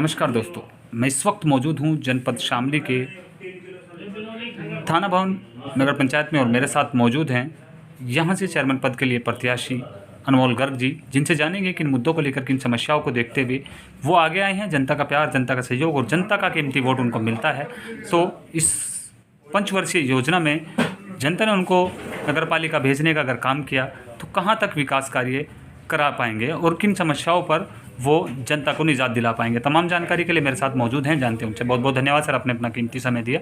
नमस्कार दोस्तों, मैं इस वक्त मौजूद हूँ जनपद शामली के थाना भवन नगर पंचायत में और मेरे साथ मौजूद हैं यहाँ से चेयरमैन पद के लिए प्रत्याशी अनमोल गर्ग जी, जिनसे जानेंगे किन मुद्दों को लेकर, किन समस्याओं को देखते हुए वो आगे आए हैं। जनता का प्यार, जनता का सहयोग और जनता का कीमती वोट उनको मिलता है। तो इस पंचवर्षीय योजना में जनता ने उनको नगर पालिका भेजने का अगर काम किया तो कहाँ तक विकास कार्य करा पाएंगे और किन समस्याओं पर वो जनता को निजात दिला पाएंगे। तमाम जानकारी के लिए मेरे साथ मौजूद हैं, जानते हैं उनसे। बहुत बहुत धन्यवाद सर, आपने अपना कीमती समय दिया।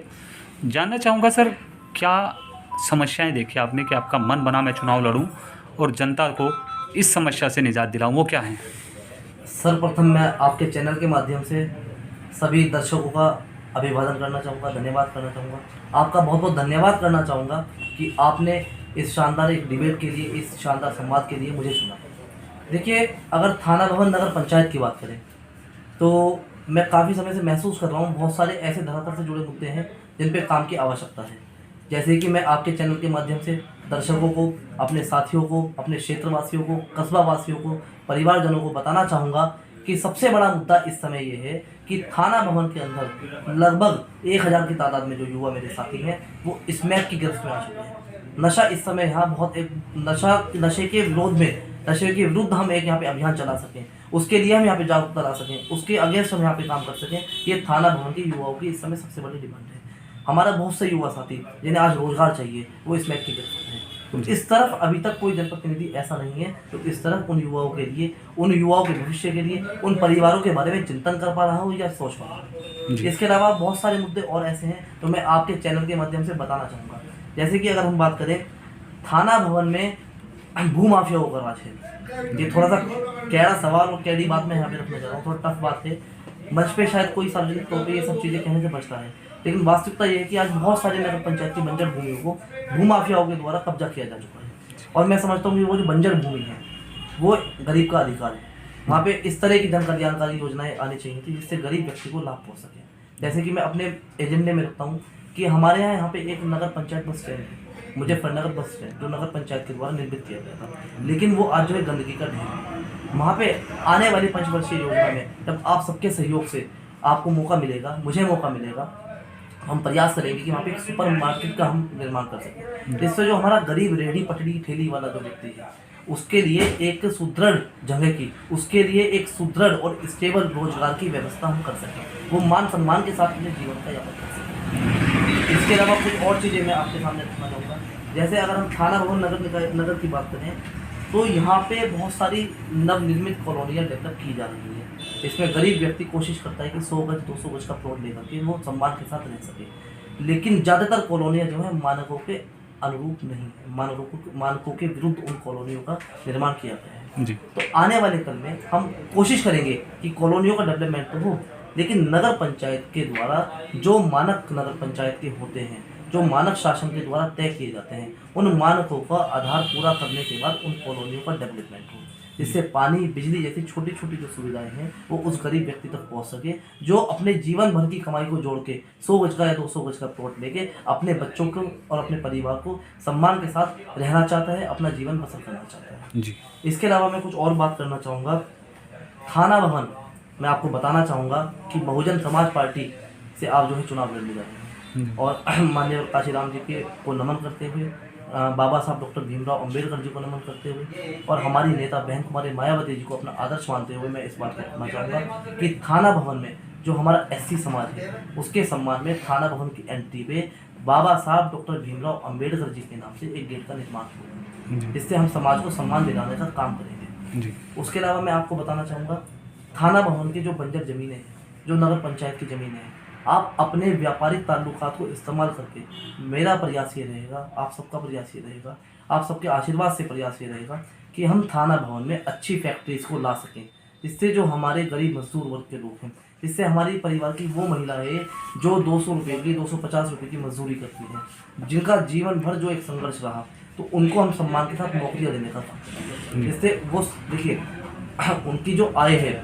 जानना चाहूँगा सर, क्या समस्याएं देखी आपने कि आपका मन बना मैं चुनाव लड़ूं और जनता को इस समस्या से निजात दिलाऊं, वो क्या है? सर्वप्रथम मैं आपके चैनल के माध्यम से सभी दर्शकों का अभिवादन करना चाहूँगा, धन्यवाद करना चाहूँगा। आपका बहुत बहुत धन्यवाद करना चाहूँगा कि आपने इस शानदार एक डिबेट के लिए, इस शानदार संवाद के लिए मुझे चुना। देखिए, अगर थाना भवन नगर पंचायत की बात करें तो मैं काफ़ी समय से महसूस कर रहा हूँ बहुत सारे ऐसे धरातल से जुड़े मुद्दे हैं जिन पे काम की आवश्यकता है। जैसे कि मैं आपके चैनल के माध्यम से दर्शकों को, अपने साथियों को, अपने क्षेत्रवासियों को, कस्बा वासियों को, परिवारजनों को बताना चाहूँगा कि सबसे बड़ा मुद्दा इस समय ये है कि थाना भवन के अंदर लगभग 1000 की तादाद में जो युवा मेरे साथी हैं वो स्मैक की गिरफ्त में आ चुके हैं। नशा इस समय यहाँ बहुत एक नशे के विरोध में, नशे के विरुद्ध हम एक यहाँ पे अभियान चला सकें, उसके लिए हम यहाँ पे जागरूकता ला सकें, उसके अगेंस्ट हम यहाँ पे काम कर सकें, ये थाना भवन के युवाओं की इस समय सबसे बड़ी डिमांड है। हमारा बहुत से युवा साथी जिन्हें आज रोजगार चाहिए वो स्मैक की गिरफ्त में है। तो इस तरफ अभी तक कोई जनप्रतिनिधि ऐसा नहीं है तो इस तरफ उन युवाओं के लिए, उन युवाओं के भविष्य के लिए, उन परिवारों के बारे में चिंतन कर पा रहा हूँ या सोच पा रहा हूँ। इसके अलावा बहुत सारे मुद्दे और ऐसे हैं तो मैं आपके चैनल के माध्यम से बताना चाहूँगा। जैसे कि अगर हम बात करें थाना भवन में भूमाफियाओं का राज है, ये थोड़ा सा कैड़ा सवाल और कैडी बात मैं यहाँ पे रखने जा रहा हूँ, थोड़ा टफ बात है। मंच पे शायद कोई सार्वजनिक तौर पे ये सब चीज़ें कहने से बचता है, लेकिन वास्तविकता ये है कि आज बहुत सारे नगर पंचायत की बंजर भूमियों को भूमाफियाओं के द्वारा कब्जा किया जा चुका है। और मैं समझता हूँ कि वो जो बंजर भूमि है वो गरीब का अधिकार है। वहाँ पे इस तरह की जन कल्याणकारी योजनाएं आनी चाहिए थी जिससे गरीब व्यक्ति को लाभ पहुँच सके। जैसे कि मैं अपने एजेंडे में रखता हूँ कि हमारे यहाँ पे एक नगर पंचायत बस स्टैंड है, मुजफ्फरनगर बस स्टैंड, जो नगर पंचायत के द्वारा निर्मित किया गया था, लेकिन वो आज जो है गंदगी का ढेर है। वहाँ पे आने वाली पंचवर्षीय योजना में जब आप सबके सहयोग से आपको मौका मिलेगा, मुझे मौका मिलेगा, हम प्रयास करेंगे कि वहाँ पे एक सुपर मार्केट का हम निर्माण कर सकें, जिससे जो हमारा गरीब रेहड़ी पटरी ठेली वाला जो व्यक्ति है उसके लिए एक सुदृढ़ जगह की, उसके लिए एक सुदृढ़ और स्टेबल रोजगार की व्यवस्था हम कर सकें, वो मान सम्मान के साथ अपने जीवन का यापन कर सकें। इसके अलावा कुछ और चीज़ें मैं आपके सामने रखना चाहूँगा। जैसे अगर हम थाना भवन नगर की बात करें तो यहाँ पे बहुत सारी नवनिर्मित कॉलोनियाँ डेवलप की जा रही है। इसमें गरीब व्यक्ति कोशिश करता है कि 100 गज 200 गज का प्लॉट लेकर के वो सम्मान के साथ रह सके, लेकिन ज़्यादातर कॉलोनियाँ जो है मानकों के अनुरूप नहीं है, मानकों के विरुद्ध उन कॉलोनियों का निर्माण किया गया है जी। तो आने वाले कल में हम कोशिश करेंगे कि कॉलोनियों का डेवलपमेंट तो हो, लेकिन नगर पंचायत के द्वारा जो मानक नगर पंचायत के होते हैं, जो मानक शासन के द्वारा तय किए जाते हैं, उन मानकों का आधार पूरा करने के बाद उन कॉलोनियों का डेवलपमेंट हो, जिससे पानी, बिजली जैसी छोटी छोटी जो सुविधाएं हैं वो उस गरीब व्यक्ति तक पहुंच सके, जो अपने जीवन भर की कमाई को जोड़ के 100 गज का या 200 गज का प्लॉट लेके अपने बच्चों को और अपने परिवार को सम्मान के साथ रहना चाहता है, अपना जीवन बसर करना चाहता है जी। इसके अलावा मैं कुछ और बात करना चाहूँगा। थाना भवन मैं आपको बताना चाहूँगा कि बहुजन समाज पार्टी से आप जो है चुनाव लड़ने जा रहे हैं और माननीय काशीराम जी के को नमन करते हुए, बाबा साहब डॉक्टर भीमराव अंबेडकर जी को नमन करते हुए और हमारी नेता बहन कुमारी मायावती जी को अपना आदर्श मानते हुए मैं इस बात को कहना चाहूँगा कि थाना भवन में जो हमारा SC समाज है उसके सम्मान में थाना भवन की एंट्री पे बाबा साहब डॉक्टर भीमराव अंबेडकर जी के नाम से एक गेट का निर्माण होगा, जिससे हम समाज को सम्मान दिलाने का काम करेंगे। उसके अलावा मैं आपको बताना चाहूँगा, थाना भवन की जो बंजर ज़मीनें हैं, जो नगर पंचायत की ज़मीनें हैं, आप अपने व्यापारिक ताल्लुकात को इस्तेमाल करके, मेरा प्रयास ये रहेगा, आप सबका प्रयास ये रहेगा, आप सबके आशीर्वाद से प्रयास ये रहेगा कि हम थाना भवन में अच्छी फैक्ट्रीज को ला सकें, जिससे जो हमारे गरीब मजदूर वर्ग के लोग हैं, जिससे हमारी परिवार की वो महिलाएं जो 200 रुपये की, 250 रुपये की मजदूरी करती हैं, जिनका जीवन भर जो एक संघर्ष रहा, तो उनको हम सम्मान के साथ नौकरियाँ देने का काम करेंगे, जिससे वो देखिए उनकी जो आय है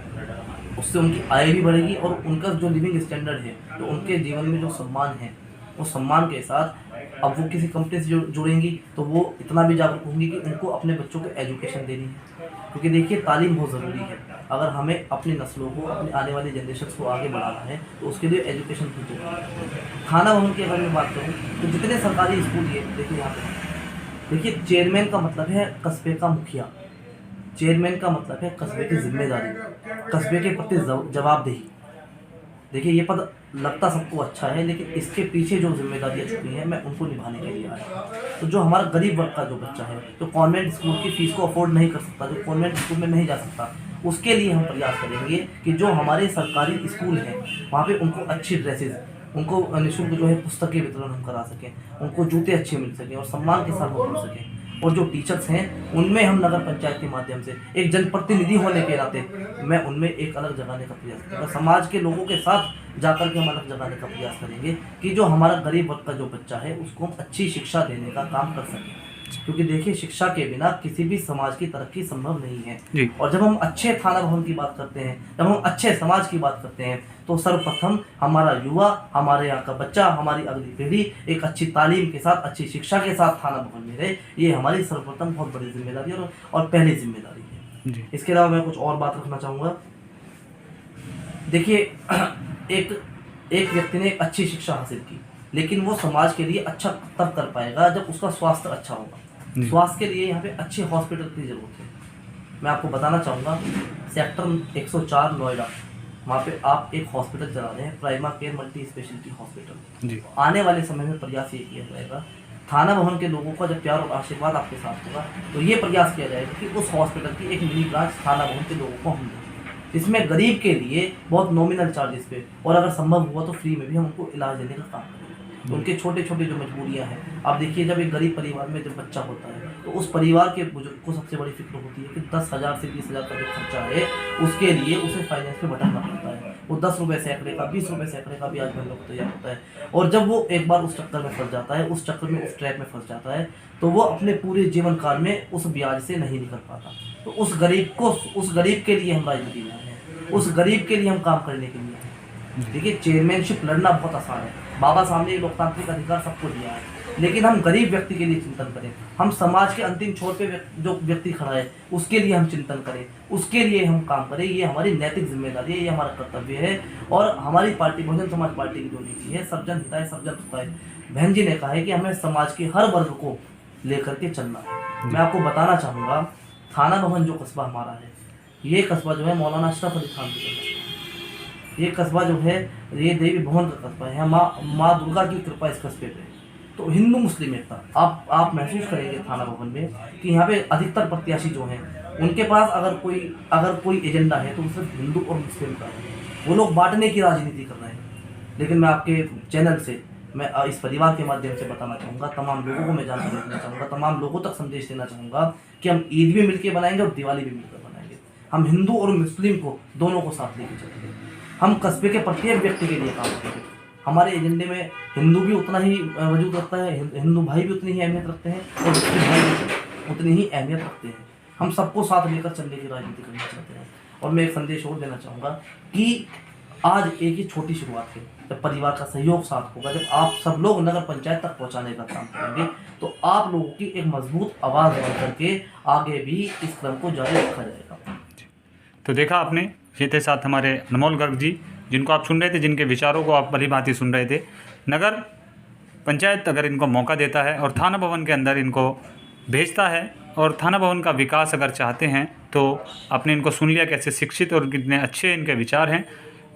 उससे उनकी आय भी बढ़ेगी और उनका जो लिविंग स्टैंडर्ड है, तो उनके जीवन में जो सम्मान है वो सम्मान के साथ अब वो किसी कंपनी से जुड़ेंगी तो वो इतना भी जागरूक होंगी कि उनको अपने बच्चों को एजुकेशन देनी है, क्योंकि देखिए तालीम बहुत ज़रूरी है। अगर हमें अपनी नस्लों को, अपनी आने वाली जनरेशन को आगे बढ़ाना है तो उसके लिए एजुकेशन की जरूरत है। थाना भवन की अगर मैं बात करूँ तो जितने सरकारी स्कूल ये देखिए यहाँ पे, देखिए चेयरमैन का मतलब है कस्बे का मुखिया, चेयरमैन का मतलब है कस्बे की जिम्मेदारी, कस्बे के प्रति जवाबदेही। देखिए ये पद लगता सबको अच्छा है, लेकिन इसके पीछे जो जिम्मेदारियाँ छुपी हैं मैं उनको निभाने के लिए आया। तो जो हमारा गरीब वर्ग का जो बच्चा है, जो कॉन्वेंट स्कूल की फीस को अफोर्ड नहीं कर सकता, जो कॉन्वेंट स्कूल में नहीं जा सकता, उसके लिए हम प्रयास करेंगे कि जो हमारे सरकारी स्कूल हैं वहाँ पे उनको अच्छी ड्रेसेस, उनको निःशुल्क जो है पुस्तकें वितरण हम करा सकें, उनको जूते अच्छे मिल सकें और सम्मान के साथ वो पढ़ सकें। और जो टीचर्स हैं उनमें हम नगर पंचायत के माध्यम से एक जनप्रतिनिधि होने के नाते मैं उनमें एक अलग जगाने का प्रयास करूँगा। समाज के लोगों के साथ जाकर के हम अलग जगाने का प्रयास करेंगे कि जो हमारा गरीब वर्ग का जो बच्चा है उसको हम अच्छी शिक्षा देने का काम कर सकें। क्योंकि देखिए शिक्षा के बिना किसी भी समाज की तरक्की संभव नहीं है। और जब हम अच्छे थाना भवन की बात करते हैं, जब हम अच्छे समाज की बात करते हैं, तो सर्वप्रथम हमारा युवा, हमारे यहाँ का बच्चा, हमारी अगली पीढ़ी एक अच्छी तालीम के साथ, अच्छी शिक्षा के साथ थाना भवन में रहे। ये हमारी सर्वप्रथम बहुत बड़ी जिम्मेदारी और पहली जिम्मेदारी है। इसके अलावा मैं कुछ और बात रखना चाहूँगा। देखिए एक व्यक्ति ने एक अच्छी शिक्षा हासिल की, लेकिन वो समाज के लिए अच्छा तब कर पाएगा जब उसका स्वास्थ्य अच्छा होगा। स्वास्थ्य के लिए यहाँ पे अच्छे हॉस्पिटल की जरूरत है। मैं आपको बताना चाहूँगा, सेक्टर 104 नोएडा, वहाँ पे आप एक हॉस्पिटल चला रहे हैं, prima care multi speciality hospital. आने वाले समय में प्रयास ये किया जाएगा, थाना भवन के लोगों का जब प्यार और आशीर्वाद आपके साथ होगा तो ये प्रयास किया जाएगा कि उस हॉस्पिटल की एक मिनी ब्रांच थाना भवन के लोगों को हम दें, जिसमें गरीब के लिए बहुत नॉमिनल चार्जेस पे और अगर संभव हुआ तो फ्री में भी हम उनको इलाज देने का काम करेंगे। उनके छोटे छोटे जो मजबूरियां हैं, आप देखिए जब एक गरीब परिवार में जब बच्चा होता है तो उस परिवार के बुजुर्ग को सबसे बड़ी फिक्र होती है कि 10,000 से 20,000 का जो खर्चा है उसके लिए उसे फाइनेंस पे भटकना पड़ता है। वो 10 रुपये सैकड़े का, 20 रुपये सैकड़े का ब्याज भरने को तैयार होता है। और जब वो एक बार उस चक्कर में फंस जाता है, उस चक्कर में, उस ट्रैप में फंस जाता है, तो वो अपने पूरे जीवन काल में उस ब्याज से नहीं निकल पाता। तो उस गरीब के लिए हम राजनीति में आए हैं, उस गरीब के लिए हम काम करने के लिए आए हैं। देखिए चेयरमैनशिप लड़ना बहुत आसान है, बाबा साहब ने एक लोकतांत्रिक अधिकार सबको दिया है, लेकिन हम गरीब व्यक्ति के लिए चिंतन करें, हम समाज के अंतिम छोर पे जो व्यक्ति खड़ा है उसके लिए हम चिंतन करें, उसके लिए हम काम करें। ये हमारी नैतिक जिम्मेदारी है, ये हमारा कर्तव्य है। और हमारी पार्टी बहुजन समाज पार्टी की जो नीति है, सब जन हिताय सब जन सुखाय, बहन जी ने कहा है कि हमें समाज के हर वर्ग को लेकर के चलना है। मैं आपको बताना चाहूँगा, थाना भवन जो कस्बा हमारा है, ये कस्बा जो है मौलाना अशरफ अली खान की कस्बा, ये कस्बा जो है ये देवी भवन का कस्बा है, माँ दुर्गा की कृपा इस कस्बे पे। तो हिंदू मुस्लिम एकता आप महसूस करेंगे थाना भवन में कि यहाँ पे अधिकतर प्रत्याशी जो हैं उनके पास अगर कोई एजेंडा है तो वो सिर्फ हिंदू और मुस्लिम का है। वो लोग बांटने की राजनीति कर रहे हैं। लेकिन मैं आपके चैनल से, मैं इस परिवार के माध्यम से बताना चाहूँगा, तमाम लोगों को मैं जानकारी देना चाहूँगा, तमाम लोगों तक संदेश देना चाहूँगा कि हम ईद भी मिलकर बनाएंगे और दिवाली भी मिलकर बनाएंगे। हम हिंदू और मुस्लिम को दोनों को साथ लेके चलेंगे। हम कस्बे के प्रत्येक व्यक्ति के लिए काम करेंगे। हमारे एजेंडे में हिंदू भी उतना ही वजूद रखता है, हिंदू भाई भी उतनी ही अहमियत रखते हैं और मुस्लिम भाई भी उतनी ही अहमियत रखते हैं। हम सबको साथ लेकर चलने की राजनीति करना चाहते हैं। और मैं एक संदेश और देना चाहूँगा कि आज एक ही छोटी शुरुआत है, जब परिवार का सहयोग साथ होगा, जब आप सब लोग नगर पंचायत तक पहुँचाने का काम करेंगे, तो आप लोगों की एक मजबूत आवाज़ बन करके आगे भी इस क्रम को जारी रखा जाएगा। तो देखा आपने, ये थे साथ हमारे अनमोल गर्ग जी, जिनको आप सुन रहे थे, जिनके विचारों को आप भली भांति सुन रहे थे। नगर पंचायत अगर इनको मौका देता है और थाना भवन के अंदर इनको भेजता है और थाना भवन का विकास अगर चाहते हैं, तो आपने इनको सुन लिया कैसे शिक्षित और कितने अच्छे इनके विचार हैं।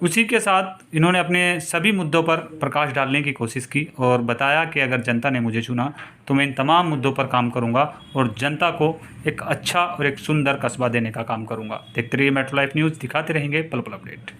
उसी के साथ इन्होंने अपने सभी मुद्दों पर प्रकाश डालने की कोशिश की और बताया कि अगर जनता ने मुझे चुना तो मैं इन तमाम मुद्दों पर काम करूंगा और जनता को एक अच्छा और एक सुंदर कस्बा देने का काम करूंगा। देखते रहिए मेट्रो लाइफ न्यूज़, दिखाते रहेंगे पल पल अपडेट।